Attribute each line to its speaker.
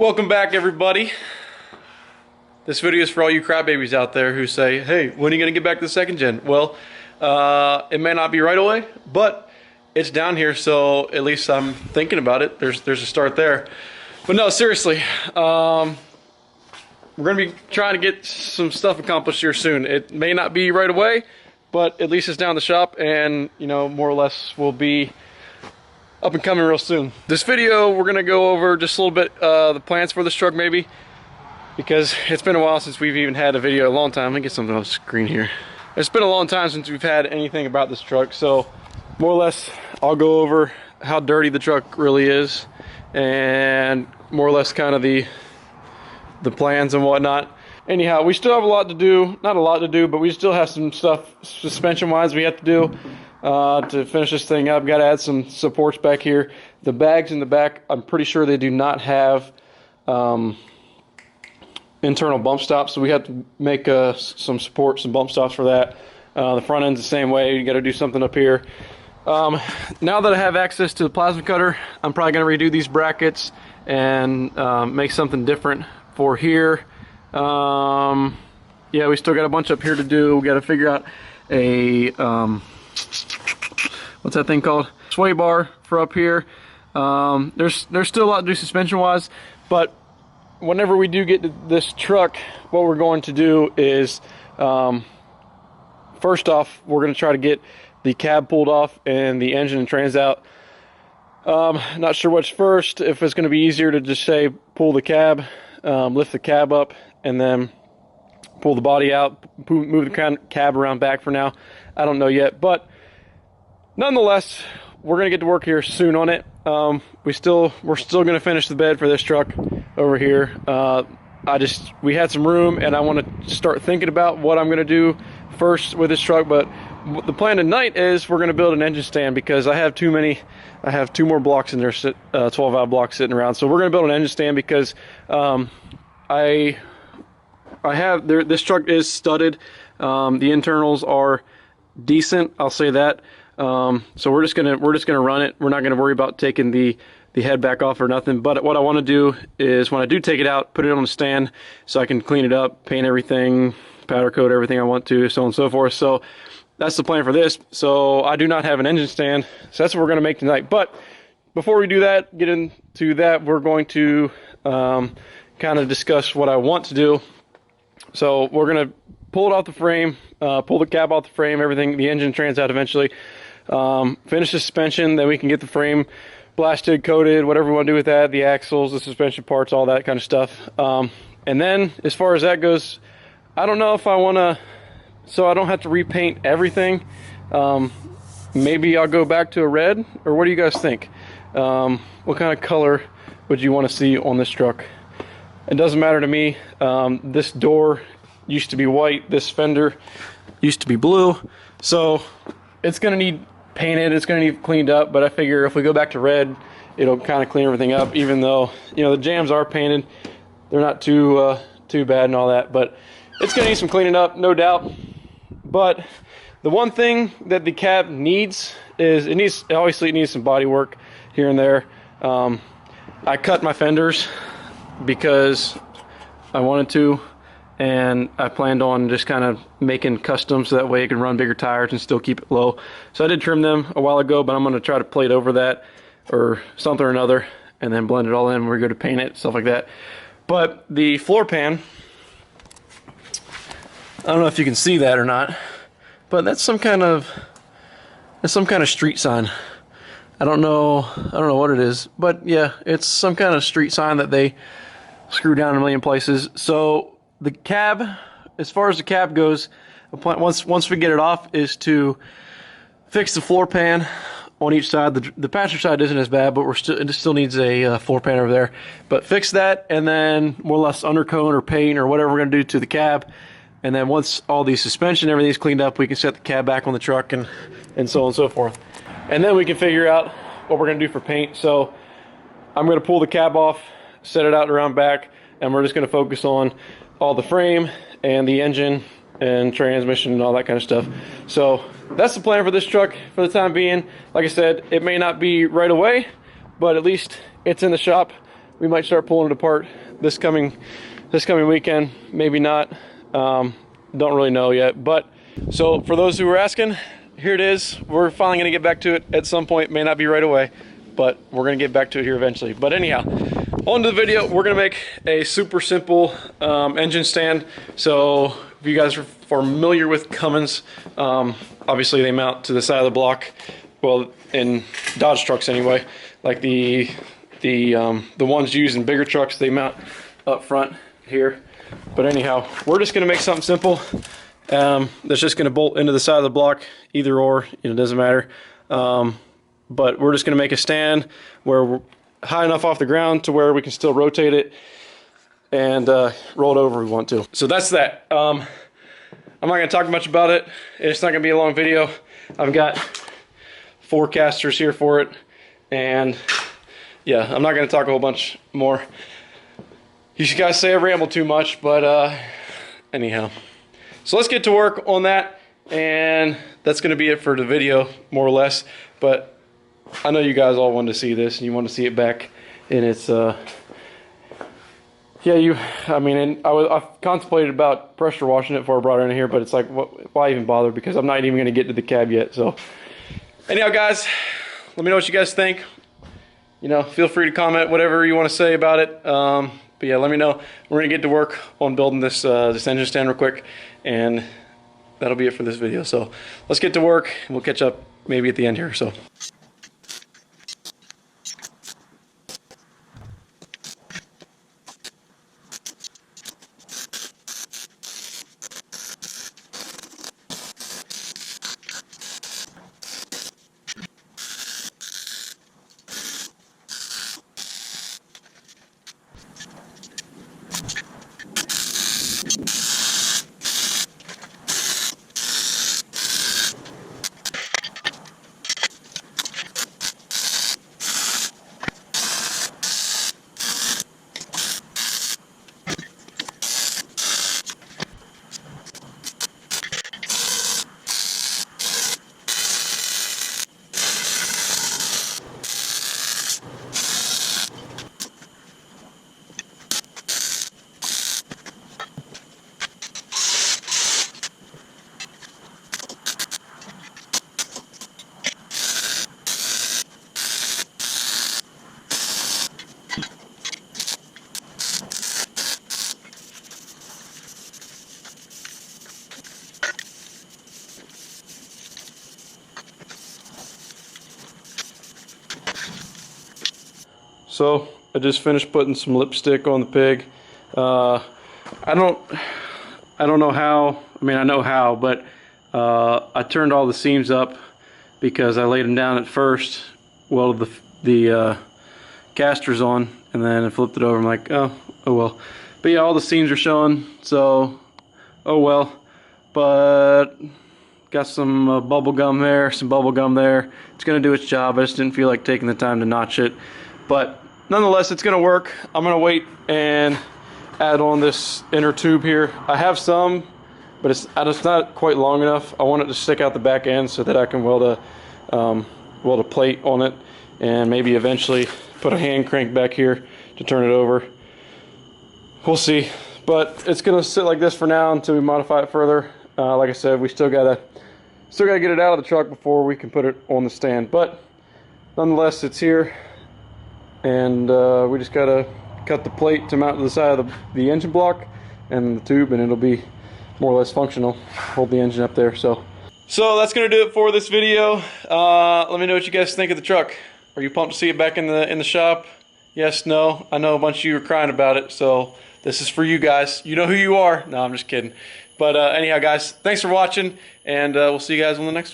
Speaker 1: Welcome back, everybody. This video is for all you crybabies out there who say, hey, when are you going to get back to the second gen? Well, it may not be right away, but it's down here, so at least I'm thinking about it. There's a start there. But no, seriously, we're going to be trying to get some stuff accomplished here soon. It may not be right away, but at least it's down the shop, and, you know, more or less will be up and coming real soon. This video, we're going to go over just a little bit the plans for this truck, maybe, because it's been a while since we've even had a video. A long time. Let me get something on the screen here. It's been a long time since we've had anything about this truck, so more or less I'll go over how dirty the truck really is, and more or less kind of the plans and whatnot. Anyhow, we still have a lot to do. Not a lot to do, but we still have some stuff suspension wise we have to do to finish this thing up. Got to add some supports back here. The bags in the back, I'm pretty sure they do not have internal bump stops, so we have to make some support, some bump stops for that. The front end's the same way. You got to do something up here. Now that I have access to the plasma cutter, I'm probably going to redo these brackets and make something different for here. Yeah, we still got a bunch up here to do. We got to figure out a what's that thing called? Sway bar for up here. There's still a lot to do suspension wise, but whenever we do get to this truck, what we're going to do is first off, we're going to try to get the cab pulled off and the engine and trans out. Not sure what's first, if it's going to be easier to just say pull the cab, lift the cab up, and then pull the body out, move the cab around back for now. I don't know yet, but nonetheless, we're going to get to work here soon on it. We're still going to finish the bed for this truck over here. We had some room, and I want to start thinking about what I'm going to do first with this truck, but the plan tonight is we're going to build an engine stand, because I have two more blocks in there, 12-valve blocks sitting around. So we're going to build an engine stand because this truck is studded. The internals are decent, I'll say that. So we're just gonna run it. We're not gonna worry about taking the head back off or nothing. But what I want to do is, when I do take it out, put it on the stand so I can clean it up, paint everything, powder coat everything I want to, so on and so forth. So that's the plan for this. So I do not have an engine stand, so that's what we're gonna make tonight. But before we do that, get into that, we're going to kind of discuss what I want to do. So we're gonna pull it off the frame, pull the cab off the frame, everything, the engine trans out eventually, finish the suspension, then we can get the frame blasted, coated, whatever we want to do with that, the axles, the suspension parts, all that kind of stuff. And then as far as that goes, I don't know if I want to, so I don't have to repaint everything. Maybe I'll go back to a red, or what do you guys think? What kind of color would you want to see on this truck? It doesn't matter to me. This door used to be white, this fender used to be blue, so it's going to need painted, it's going to need cleaned up, but I figure if we go back to red, it'll kind of clean everything up, even though, you know, the jams are painted. They're not too bad and all that, but it's going to need some cleaning up, no doubt. But the one thing that the cab needs is, obviously it needs some body work here and there. I cut my fenders because I wanted to, and I planned on just kind of making custom so that way it can run bigger tires and still keep it low. So I did trim them a while ago, but I'm going to try to plate over that or something or another, and then blend it all in. We're going to paint it, stuff like that. But the floor pan, I don't know if you can see that or not, but that's some kind of street sign. I don't know what it is, but yeah, it's some kind of street sign that they screw down in a million places. So the cab, as far as the cab goes, the plan, once we get it off, is to fix the floor pan on each side. The passenger side isn't as bad, but it still needs a floor pan over there. But fix that, and then more or less undercoat or paint or whatever we're going to do to the cab. And then once all the suspension, everything's cleaned up, we can set the cab back on the truck and so on and so forth. And then we can figure out what we're going to do for paint. So I'm going to pull the cab off, set it out around back, and we're just going to focus on all the frame and the engine and transmission and all that kind of stuff. So that's the plan for this truck for the time being. Like I said, it may not be right away, but at least it's in the shop. we might start pulling it apart this coming weekend. Maybe not. Don't really know yet. But so for those who were asking, here it is. We're finally going to get back to it at some point. May not be right away, but we're going to get back to it here eventually. But anyhow, on to the video. We're going to make a super simple engine stand. So if you guys are familiar with Cummins, obviously they mount to the side of the block. Well, in Dodge trucks anyway. Like the ones used in bigger trucks, they mount up front here. But anyhow, we're just going to make something simple. That's just going to bolt into the side of the block, either or, it doesn't matter. But we're just going to make a stand where we're high enough off the ground to where we can still rotate it and roll it over if we want to. So that's that. I'm not going to talk much about it. It's not going to be a long video. I've got 4 casters here for it, and yeah, I'm not going to talk a whole bunch more. You guys say I ramble too much, but anyhow. So let's get to work on that, and that's going to be it for the video, more or less. But I know you guys all want to see this, and you want to see it back in its, I mean, I've contemplated about pressure washing it before I brought it in here, but it's like, why even bother? Because I'm not even going to get to the cab yet. So anyhow, guys, let me know what you guys think. Feel free to comment whatever you want to say about it. But yeah, let me know. We're gonna get to work on building this this engine stand real quick, and that'll be it for this video. So let's get to work, and we'll catch up maybe at the end here. So. So I just finished putting some lipstick on the pig. I don't know how. I mean, I know how, but I turned all the seams up because I laid them down at first, welded the casters on, and then I flipped it over. I'm like, oh well. But yeah, all the seams are showing, so oh well. But got some bubble gum there, some bubble gum there. It's gonna do its job. I just didn't feel like taking the time to notch it, but nonetheless, it's gonna work. I'm gonna wait and add on this inner tube here. I have some, but it's not quite long enough. I want it to stick out the back end so that I can weld a plate on it, and maybe eventually put a hand crank back here to turn it over. We'll see, but it's gonna sit like this for now until we modify it further. Like I said, we still gotta get it out of the truck before we can put it on the stand. But nonetheless, it's here. And we just gotta cut the plate to mount to the side of the engine block and the tube, and it'll be more or less functional. Hold the engine up there. So that's gonna do it for this video. Let me know what you guys think of the truck. Are you pumped to see it back in the shop? Yes, no. I know a bunch of you are crying about it, so this is for you guys. You know who you are. No, I'm just kidding. But anyhow, guys, thanks for watching, and we'll see you guys on the next one.